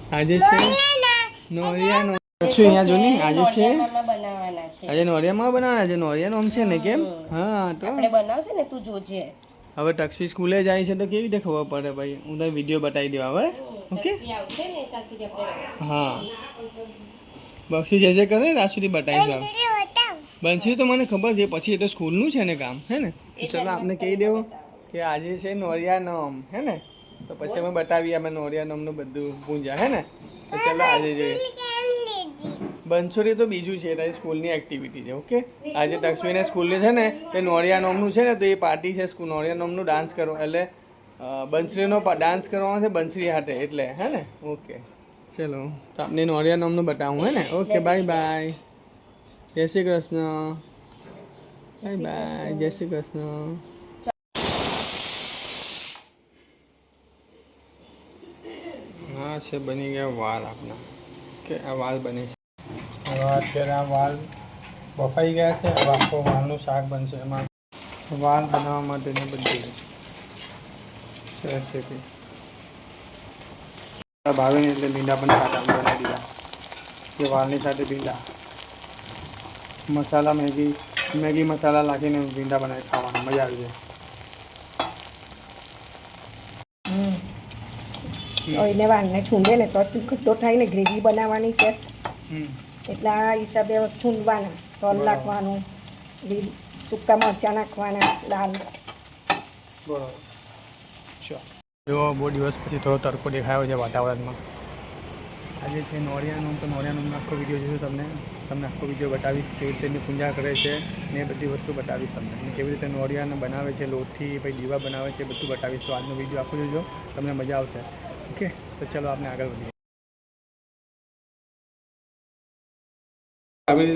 આજે છે નોરિયાનો છું અહીંયા જો ને આજે છે આજે નોરિયામાં બનાવવાના છે નોરિયાનો આમ છે ને કેમ હા તો આપણે બનાવશે ને તું જોજે હવે ટક્સી સ્કૂલે જાય છે તો કેવી રીતે ખબર પડે ભાઈ હું તો વિડીયો બતાવી દેવા હવે ઓકે હા બક્ષી જે કરે ને ત્યાં સુધી બતાવીશું બંસરી તો મને ખબર છે પછી એ તો સ્કૂલનું છે ને કામ હે ને ચાલો આપને કહી દેવું કે આજે છે નોરિયા નોમ હે ને તો પછી અમે બતાવીએ અમે નોરિયા નોમનું બધું પૂજા હે ને તો ચાલો આજે જોઈએ બંસોરી તો બીજું છે તારી સ્કૂલની એક્ટિવિટી છે ઓકે આજે તક્ષવીને સ્કૂલની છે ને તે નોરિયા નોમનું છે ને તો એ પાર્ટી છે સ્કૂલ નોરિયા નોમનું ડાન્સ કરવા એટલે બંસરીનો ડાન્સ કરવાનો છે બંસરી હાથે એટલે હે ને ઓકે ચલો તો આપને નોરિયા નોમનું બતાવું હે ને ઓકે બાય બાય જય શ્રી કૃષ્ણ બાય બાય જય શ્રી કૃષ્ણ હા છે બની ગયા વાલ આપણા કે આ વાલ બને છે હવે અત્યારે આ વાલ બફાઈ ગયા છે હવે આખો વાલનું શાક બનશે એમાં વાલ બનાવવા માટેને બધી રેસીપી ભાવીને એટલે ભીંડા પણ ખાતા બનાવી દીધા કે વાલની સાથે ભીંડા મસાલા મેગી મસાલા નાખીને ભીંડા બનાવી ખાવાના મજા આવી જાય એને વાળને છૂંદે ને તો ખટ્ટો થાય ને ગ્રેવી બનાવવાની છે એટલે આ હિસાબે છૂંદવાના તલ નાખવાનું સૂકા મરચાં નાખવાના લાલ બરાબર જો બહુ દિવસ પછી થોડો તડકો દેખાયો છે વાતાવરણમાં આજે છે નોરિયાનો તો નોરિયાનો આખો વિડીયો જોઈશું તમને આખો વિડીયો બતાવીશ કેવી રીતે એની પૂજા કરે છે ને એ બધી વસ્તુ બતાવીશ તમને કેવી રીતે નોરિયાને બનાવે છે લોટથી પછી દીવા બનાવે છે બધું બતાવીશું આજનો વિડીયો આખો જોજો તમને મજા આવશે ઓકે તો ચલો આપણે આગળ વધીએ આવી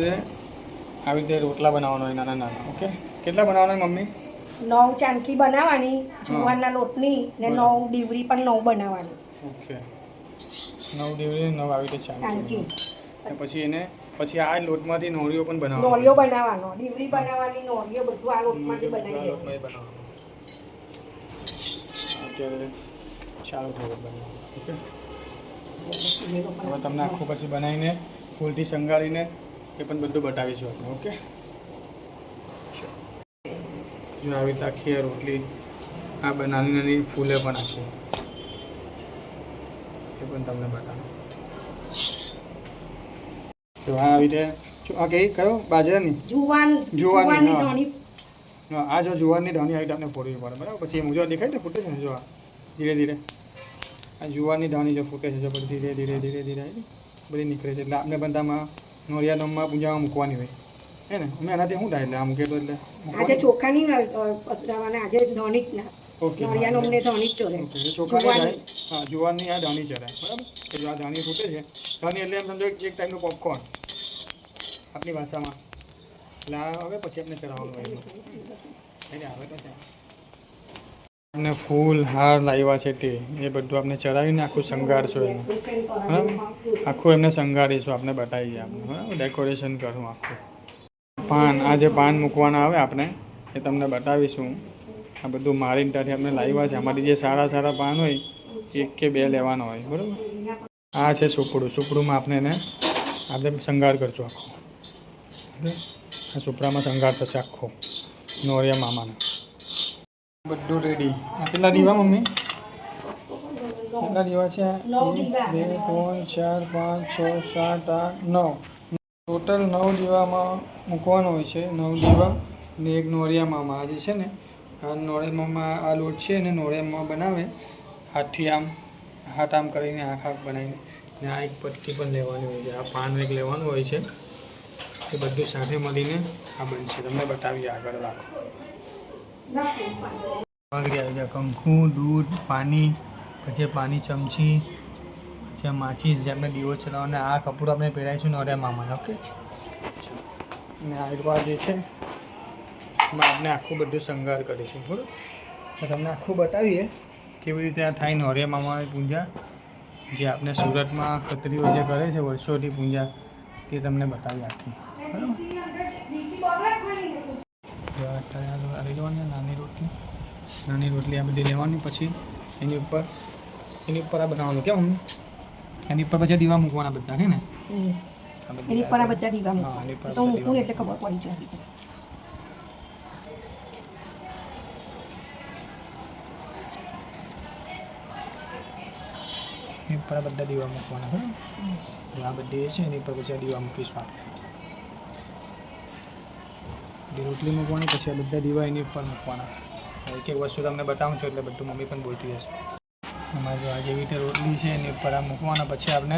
રીતે રોટલા બનાવવાનો હોય નાના નાના ઓકે કેટલા બનાવવાના મમ્મી 9 ચાણકી બનાવવાની જુવારના લોટની ને 9 ડીવરી પણ 9 બનાવવાની ઓકે 9 ડીવરી 9 આવી રીતે ચાણકી પછી આ લોટમાંથી નોરિયો પણ બનાવવાનો નોરિયો બનાવવાનો ડીવરી બનાવવાની નોરિયો બધું આ લોટમાંથી બનાવી બનાવવાનું અત્યારે ચાલુ થયું બનાવવાનું ઓકે હવે તમને આખું પછી બનાવીને ફૂલથી શણગારીને એ પણ બધું બતાવીશું આપણે ઓકે જો આવી રીતે આખી રોટલી આ નાની નાની ફૂલે પણ આખી એ પણ તમને બતાવું જો આ આવી રીતે આ કઈ કયો બાજરાની જુવારની દાણી આ જો જુવારની દાણી આવી રીતે આપણે ફોડવી પડે બરાબર પછી એ મુજબ દેખાય ને ફૂટે છે ને જો આ ધીરે ધીરે આ જુવારની દાણી જો ફૂટે છે જો બધી ધીરે ધીરે ધીરે ધીરે બધી નીકળે છે એટલે આપણે બધામાં નોરિયા નોમમાં પૂજામાં મૂકવાની હોય હે ને અમે એનાથી શું થાય એટલે આ મૂકે તો એટલે આજે ચોખાની પધરાવાના આજે ધોની જ ના ઓકે નોરિયા નોમને ધોની જ ચોરે ચોખાની થાય હા જુવારની આ દાણી ચડાય બરાબર તો જો આ દાણી ફૂટે છે દાણી એટલે એમ સમજો એક ટાઈપનું પોપકોર્ન આપણી ભાષામાં એટલે આ હવે પછી આપણે ચડાવવાનું હોય એટલે આવે તો આપણે ફૂલ હાર લાવ્યા છે તે એ બધું આપણે ચડાવીને આખું શણગારશું એનું બરાબર આખું એમને શણગારીશું આપણે બતાવીએ આપણે બરાબર ડેકોરેશન કરું આખું પાન આ જે પાન મૂકવાના આવે આપણે એ તમને બતાવીશું આ બધું મારીને ત્યાંથી આપણે લાવ્યા છે અમારી જે સારા પાન હોય 1 કે 2 લેવાના હોય બરાબર આ છે સુપડુંમાં આપણે એને આપણે શણગાર કરશું આખો આ સુપડામાં શણગાર થશે આખો નોરિયા મામાનો બધું રેડી આ કેટલા દીવા મમ્મી કેટલા દીવા છે 1 2 3 4 5 6 7 8 9 ટોટલ 9 દીવામાં મૂકવાનો હોય છે 9 દીવા ને એક નોરિયા મામા આ જે છે ને આ નોરિયા મામા આ લોટ છે ને નોરિયા મામા બનાવે હાથથી હાથ આમ કરીને આંખ બનાવીને ને આ એક પટ્ટી પણ લેવાની હોય છે આ પાન એક લેવાનું હોય છે એ બધું સાથે મળીને આ બનશે તમને બતાવીએ આગળ રાખો સામગ્રી આવી જાય કંકુ દૂધ પાણી પછી પાણી ચમચી પછી આ માચીસ જે આપણે દીવો ચલાવવાને આ કપડું આપણે પહેરાવીશું નોરિયા મામાને ઓકે અને આ જે છે એમાં આપણે આખું બધું શણગાર કરીશું બરાબર તો તમને આખું બતાવીએ કેવી રીતે આ થાય નોરિયા મામાની પૂજા જે આપણે સુરતમાં ખત્રીઓ જે કરે છે વર્ષોથી પૂજા તે તમને બતાવી આખી બરાબર લેવાની નાની રોટલી આ બધી લેવાની પછી એની ઉપર આ બનાવવાનું કેમ એની પર પછી દીવા મૂકવાના બધા છે ને એની પર આ બધા દીવા હા, એની પર મૂકવા તો હું મૂકું ને એટલે ખબર પડી જાય એની પર બધા દીવા મૂકવાના બરાબર આ બધી છે એની પર પછી દીવા મૂકીશું આપણે રોટલી મૂકવાની પછી આ બધા દીવા એની ઉપર મૂકવાના એક એક વસ્તુ તમને બતાવું છું એટલે બધું મમ્મી પણ બોલતી હશે અમારે જો આ જેવી રીતે રોટલી છે એની ઉપર આ મૂકવાના પછી આપણે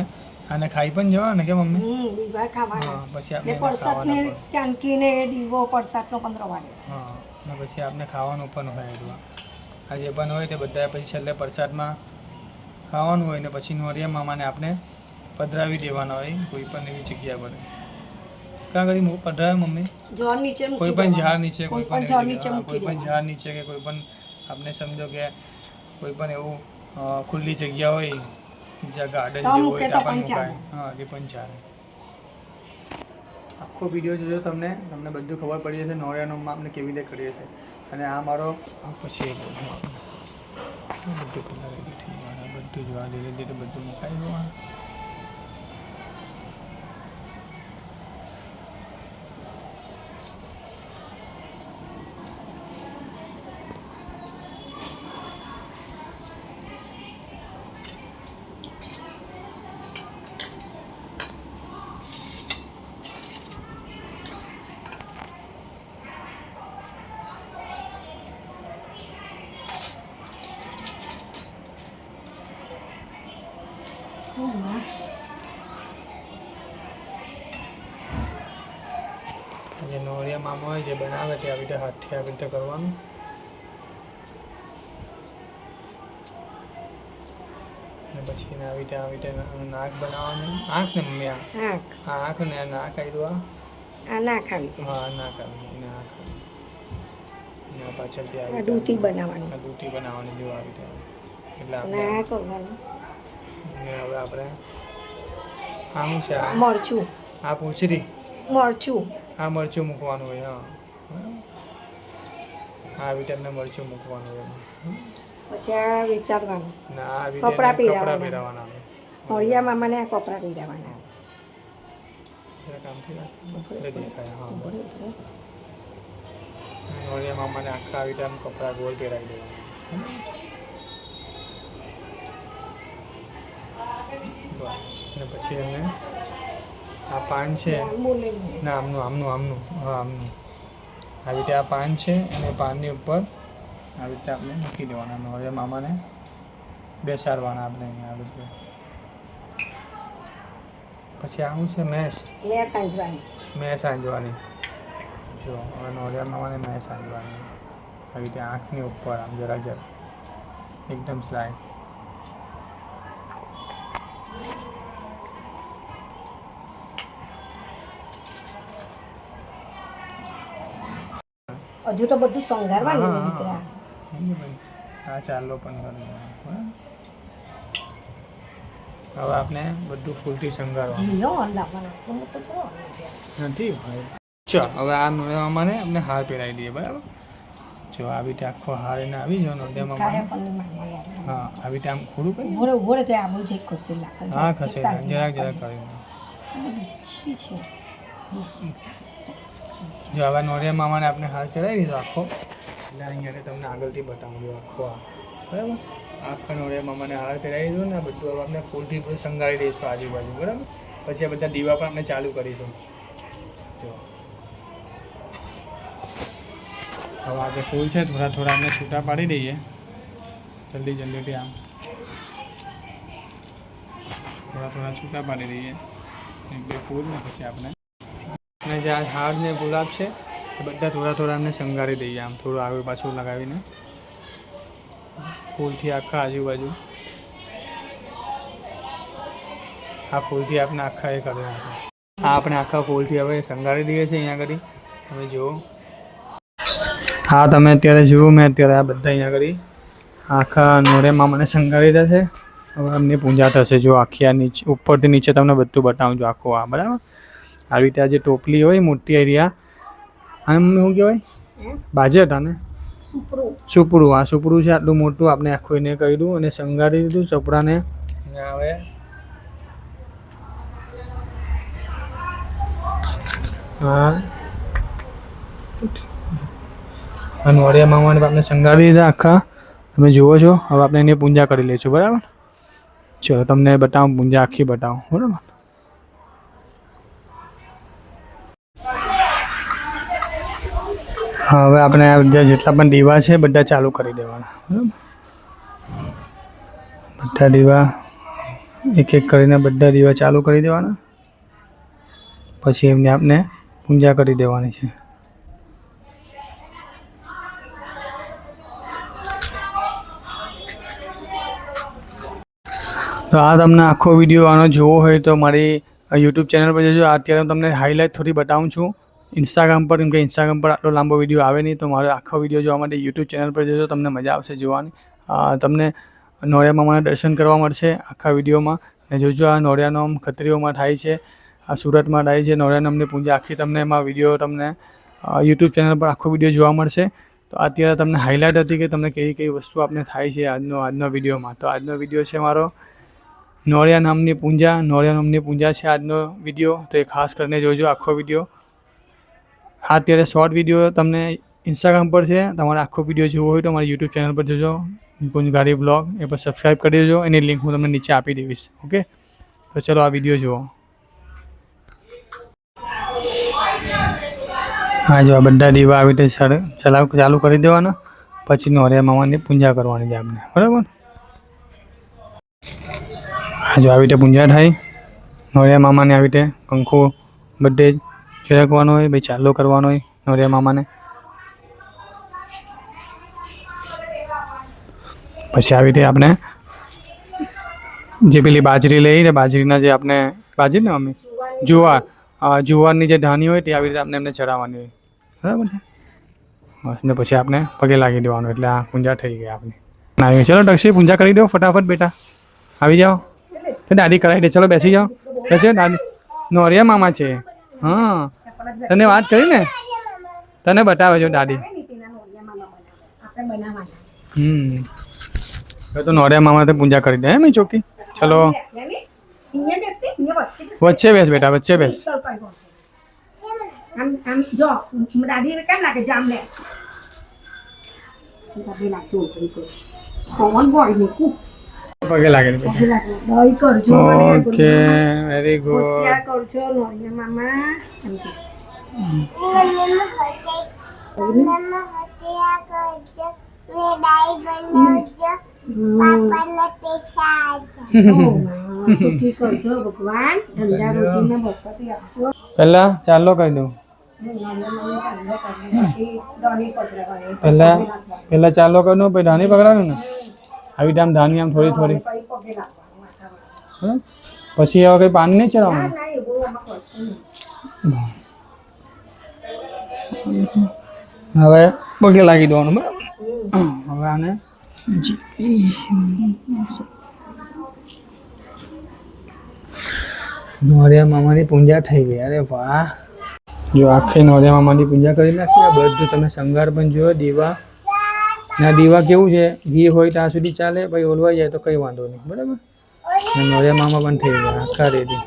આને ખાઈ પણ જવાના ને કે મમ્મી દીવા ખાવાના હા પછી ને આપણે પરસાદને ચાંદકીને દીવો પરસાદનો 15 વાગે હા અને પછી આપણે ખાવાનું પણ હોય એટલું આ જે પણ હોય તે બધા પછી છેલ્લે પ્રસાદમાં ખાવાનું હોય ને પછી નોરિયા મામાને આપણે પધરાવી દેવાના હોય કોઈ પણ એવી જગ્યા પર ક્યાં ઘડી પધરાવે મમ્મી ઝાડ નીચે કોઈ પણ ઝાડ નીચે કોઈ પણ ઝાડ નીચે કોઈ પણ ઝાડ નીચે કે કોઈ પણ આપણે સમજો કે કોઈ પણ એવું ખુલ્લી જગ્યા હોય જ્યાં ગાર્ડન જેવું હોય ત્યાં પણ મુકાય હા એ પણ ચાલે આખો વિડીયો જોજો તમને બધું ખબર પડી જશે નોરિયાનો આપણે કેવી રીતે કરીએ છીએ અને આ મારો પછી બધું પહેલાં રેડી થઈ જવાના બધું જોવા ધીરે ધીરે બધું મુકાઈ જવાનું જે નોરિયા મામા હોય જે બનાવે તે આવી રીતે હાથથી આવી રીતે કરવાનું ને પછી એને આવી રીતે નાક બનાવવાનું આંખ ને મમ્મી આંખ ને નાક આવ્યું આ નાક આવી જાય હા નાક આવી એને આંખ ને પાછળથી આ આવી દૂધી બનાવવાની દૂધી બનાવવાની જો આવી રીતે એટલે આપણે ના કરવાનું ને હવે આપણે આમ છે મરચું આ પૂંછડી મરચું આ મરચું મૂકવાનું હોય હા આ વિટાને મરચું મૂકવાનું હોય પછી આ વિતારવાનું ના આ કપડાં કપડા પહેરાવાના. પહેરાવાના નોરિયા મામાને આ કપડાં પહેરાવાના કામથી ઉભરે, દેખાય હા ઉભરે, ઉભરે. નોરિયા મામાને આખા વિટાને કપડા ગોળ પહેરાવી દેવાના બસ અને પછી એમને આ પાન છે લાંબુ લઈને. ના આમનું હા આમનું આવી રીતે આ પાન છે અને પાનની ઉપર આવી રીતે આપણે મૂકી દેવાના નોરિયા મામાને બેસાડવાના આપણે અહીંયા આવી રીતે પછી આવું છે મેસ સાંજવાની જો હવે નોરિયા મામાને મેં સાંજવાની આવી રીતે આંખની ઉપર આમ જરા એકદમ સ્લાઇડ હજુ તો બધું શણગારવાનું ને દીકરા આ ચાલો પણ કરી હવે આપણે બધું ફૂલથી શણગારવાનું જીનો લાવવાના હું તો જો નથી હોય ચાલ હવે આ નોરિયામાને આપણે હાર પહેરાવી દઈએ બરાબર જો આવી રીતે આખો હાર એને આવી જાવ નોરિયામાને કાયા પણ મારવા હા આવી રીતે આમ ખોડું કરી ઉભરે તે આ બધું એક ખસે લાગે હા ખસે જરાક કરીને છી છે જો આવા નોરિયા મામાને આપણે હાર ચડાવી દીધો આખો એટલે અહીંયા તમને આગળથી બતાવું જો આખો આ બરાબર આખા નોરિયા મામાને હાર પહેરાવી દીધો ને આ બધું હવે આપણે ફૂલથી બધું શણગારી દઈશું આજુબાજુ બરાબર પછી આ બધા દીવા પણ આપણે ચાલુ કરીશું જો હવે આ જે ફૂલ છે થોડા આપણે છૂટા પાડી દઈએ જલ્દીથી આમ થોડા છૂટા પાડી દઈએ એક બે ફૂલ ને પછી આપણે અને જે આ હાર ને ગુલાબ છે એ બધા થોડા અમને શણગારી દઈએ આમ થોડું આગળ પાછું લગાવીને ફૂલથી આખા આજુબાજુ આ ફૂલથી આપણે આખા એ કરી નાખીએ આ આપણે આખા ફૂલથી હવે શણગારી દઈએ છીએ અહીંયા આગળ તમે જુઓ હા તમે અત્યારે જુઓ મેં અત્યારે આ બધા અહીંયા આગળ આખા નોરિયા મામાને શણગારી દે છે હવે એમની પૂજા થશે જો આખી આ નીચે ઉપરથી નીચે તમને બધું બતાવું છું આખું આ બરાબર આવી રીતે આ જે ટોપલી હોય મોટી એરિયા અને શું કહેવાય બાજેટ આને સુપડું આ સુપડું છે આટલું મોટું આપણે આખું એને કર્યું અને શણગારી દીધું ચપડાને અને હવે હા નોળિયા મામાને આપણે શણગારી દીધા આખા. તમે જુઓ છો. હવે આપણે એની પૂજા કરી લઈશું. બરાબર. ચલો તમને બતાવું, પૂજા આખી બતાવું. બરાબર. હવે આપણે આ બધા જેટલા પણ દીવા છે બધા ચાલુ કરી દેવાના. બરાબર. બધા દીવા એક એક કરીને બધા દીવા ચાલુ કરી દેવાના. પછી એમને આપણે પૂજા કરી દેવાની છે. તો આ તમને આખો વિડીયો આનો જોવો હોય તો મારી યુટ્યુબ ચેનલ પર જજો. અત્યારે હું તમને હાઇલાઇટ થોડી બતાવું છું ઇન્સ્ટાગ્રામ પર, કેમ કે ઇન્સ્ટાગ્રામ પર આટલો લાંબો વિડીયો આવે નહીં. તો મારો આખો વિડીયો જોવા માટે યુટ્યુબ ચેનલ પર જજો, તમને મજા આવશે જોવાની. તમને નોળિયા મામાના દર્શન કરવા મળશે આખા વિડીયોમાં. ને જોજો આ નોળિયાનો આમ ખત્રીઓમાં થાય છે, આ સુરતમાં થાય છે નોળિયા નામની પૂજા આખી. તમને એમાં વિડીયો તમને યુટ્યુબ ચેનલ પર આખો વિડીયો જોવા મળશે. તો અત્યારે તમને હાઇલાઇટ હતી કે તમને કઈ કઈ વસ્તુ આપણે થાય છે આજનો વિડીયોમાં. તો આજનો વિડીયો છે મારો નોળિયા નામની પૂજા. નોળિયા નામની પૂજા છે આજનો વિડીયો. તો એ ખાસ કરીને જોજો આખો વિડીયો. આ અત્યારે શોર્ટ વિડીયો તમને ઇન્સ્ટાગ્રામ પર છે. તમારે આખો વિડીયો જોવો હોય તો મારી યુટ્યુબ ચેનલ પર જોજો, નિકુંજ ગાડી બ્લોગ. એ પર સબસ્ક્રાઈબ કરી દેજો. એની લિંક હું તમને નીચે આપી દઈશ. ઓકે, તો ચલો આ વિડીયો જુઓ. હા જો આ બધા દીવા આવી રીતે ચાલુ કરી દેવાના. પછી નોળિયા મામાની પૂજા કરવાની છે આપણે. બરાબર. હા જો આવી રીતે પૂજા થાય નોળિયા મામાને. આવી રીતે કંકુ બધે જ છિડકવાનો હોય, ભાઈ ચાલો કરવાનો હોય નોળિયા મામાને. પછી આવી રીતે આપણે જે પેલી બાજરી લઈને, બાજરીના જે આપણે બાજરી ને મમ્મી જુવારની જે ધાની હોય તે આવી રીતે આપણે એમને ચડાવવાની હોય. બરાબર છે. બસ ને પછી આપણે પગે લાગી દેવાનું. એટલે આ પૂજા થઈ ગઈ આપણી. આવી ચલો દક્ષી પૂજા કરી દો ફટાફટ બેટા. આવી જાઓ તો દાદી કરાવી દે. ચલો બેસી જાઓ. બેસી દાદી. નોળિયા મામા છે. હા તને વાત કરી ને, તને બતાવે જો દાદી. તો નોળિયા મામા તો પૂજા કરી દે એમ ચોકી. ચલો વચ્ચે બેસ બેટા, વચ્ચે બેસ. પગે લાગે. Okay very good. પહેલા ચાલો કરી દઉં. પહેલા ચાલો કરી દઉં, પછી ધાની પકડાવ્યું ને. આવી રીતે આમ ધાની આમ થોડી થોડી. પછી હવે કઈ પાન નહીં ચડાવવાનું. હવે પગે લાગી દેવાનું. બરાબર. હવે આને નોળિયા મામાની પૂજા થઈ ગઈ. અરે વાહ. જો આખી નોળિયા મામાની પૂજા કરી નાખી. આ બધું તમે શણગાર પણ જોયો. દીવા ના દીવા કેવું છે, ઘી હોય ત્યાં સુધી ચાલે, પછી ઓલવાઈ જાય તો કંઈ વાંધો નહીં. બરાબર. નોળિયા મામા પણ થઈ ગયા આખા રેડી.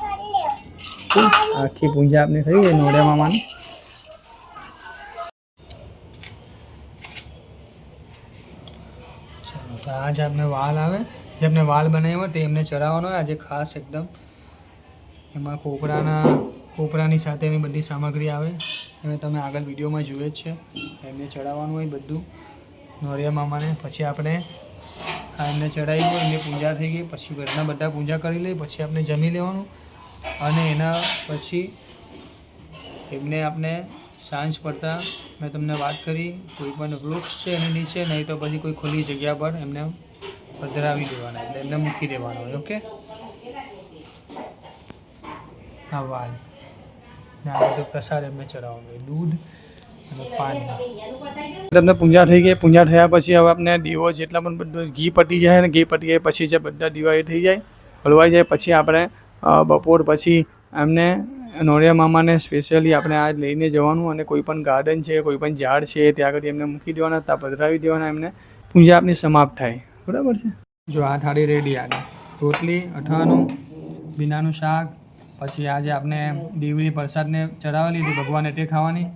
આખી પૂજા આપની થઈ ગઈ નોળિયા મામાની. તો આ જે આપણે વાલ આવે, જે આપણે વાલ બનાવ્યો તે એમને ચડાવવાનો હોય આજે ખાસ એકદમ. એમાં કોપરાની સાથેની બધી સામગ્રી આવે. એમાં તમે આગળ વિડીયોમાં જોયે જ છે. એમને ચડાવવાનું હોય બધું નોળિયા મામાને. પછી આપણે આ એમને ચડાવી હોય, એમની પૂજા થઈ ગઈ. પછી ઘરના બધા પૂજા કરી લઈ. પછી આપણે જમી લેવાનું. અને એના પછી એમને આપણે સાંજ પડતા મેં તમને વાત કરી, કોઈ પણ વૃક્ષ છે એની નીચે, નહીં તો પછી કોઈ ખુલ્લી જગ્યા પર એમને પધરાવી દેવાના, એટલે એમને મૂકી દેવાનો હોય. ઓકે. આ વાલ ને આ બધું પ્રસાદ એમને ચડાવવાનું હોય, દૂધ અને પાણી. તમને પૂજા થઈ ગઈ. પૂજા થયા પછી હવે આપણે દીવો જેટલા પણ બધું ઘી પટી જાય ને, ઘી પટી જાય પછી જે બધા દીવા એ થઈ જાય, હલવાઈ જાય. પછી આપણે બપોર પછી એમને નોળિયા મામાને સ્પેશિયલી આપણે આ લઈને જવાનું અને કોઈ પણ ગાર્ડન છે, કોઈ પણ ઝાડ છે ત્યાં આગળ એમને મૂકી દેવાના, ત્યાં પધરાવી દેવાના. એમને પૂજા આપની સમાપ્ત થાય. બરાબર છે. જો આ થાળી રેડી. આગળ રોટલી, અથાણું, ભીંડાનું શાક, પછી આજે આપણે દેવડી પ્રસાદને ચડાવેલી હતી ભગવાનને તે ખાવાની.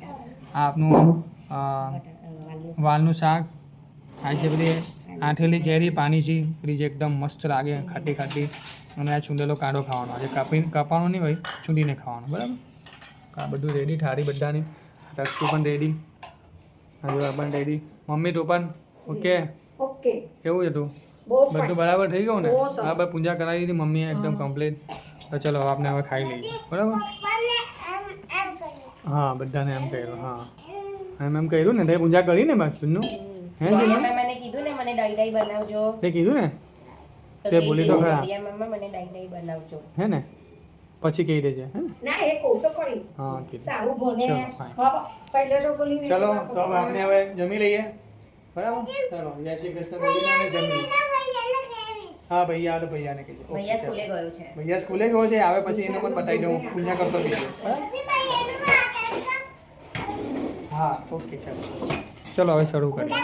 આ આપનું વાલનું શાક, આ જે બધી આઠેલી કેરી પાણીજી પેલી જે એકદમ મસ્ત લાગે ખાટી ખાટી, અને આ છુંદેલો કાંડો ખાવાનો. આજે કાપવાનો નહીં હોય, ચૂંટીને ખાવાનો. બરાબર. આ બધું રેડી, થાળી બધાની. ટક્સુ પણ રેડી, હજુ પણ રેડી. મમ્મી તું પણ ઓકે? ઓકે. કેવું છે તું? બધું બરાબર થઈ ગયું ને? હા ભાઈ, પૂજા કરાવી દીધી મમ્મીએ એકદમ કમ્પ્લીટ. તો ચલો આપણે હવે ખાઈ લઈએ. બરાબર. હા, બધાને એમ કર્યું. હા, એમ કર્યું ને? તે પૂજા કરી ને બાચુનું? હે જીનું? મને કીધું ને મને ડાઈ ડાઈ બનાવજો. તે કીધું ને? તે બોલી તો ખરા. મમ્મા મને ડાઈ ડાઈ બનાવજો. હે ને? પછી કહી દેજે. હે ને? ના એ કહું તો ખરી. હા, કીધું. સારું ભણે. ચલો, fine. હા, પહેલે તો બોલીને ચલો તો હવે આપણે હવે જમી લઈએ. બરાબર. ચલો, જય શ્રી કૃષ્ણ બોલીને અમે જમી લઈએ. હા ભૈયા, તો ભૈયાને કહીએ. ઓકે, ભૈયા ચાલો. સ્કૂલે ગયો છે. ભૈયા સ્કૂલે ગયો છે, આવે પછી એને પણ બતાવી દઉં. પૂજા કરતો થઈ ગયો. હા, ઓકે, ચાલો. ચલો હવે શરૂ કરીએ.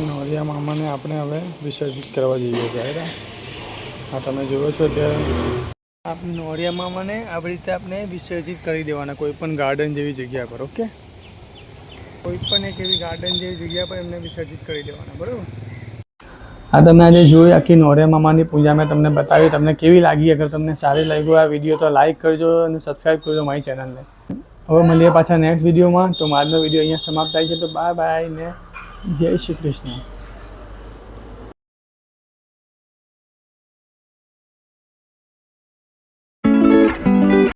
નોરિયા મામાને આપણે હવે વિસર્જિત કરવા જઈએ છીએ. હા, તમે જુઓ છો ત્યાં આપણે નોરિયા મામાને આવી રીતે આપણે વિસર્જિત કરી દેવાના કોઈ પણ ગાર્ડન જેવી જગ્યા પર. ઓકે, કોઈ પણ એક એવી ગાર્ડન જેવી જગ્યા પર એમને વિસર્જિત કરી દેવાના. બરાબર. આ તમે આજે જોઈ આખી નોરિયા મામાની પૂજા મેં તમને બતાવી. તમને કેવી લાગી? અગર તમને સારી લાગ્યું આ વિડીયો તો લાઈક કરજો અને સબસ્ક્રાઈબ કરજો મારી ચેનલને. હવે મળીએ પાછા નેક્સ્ટ વિડીયોમાં. તો આજનો વિડીયો અહીંયા સમાપ્ત થાય છે. તો બાય બાય ને જય શ્રી કૃષ્ણ.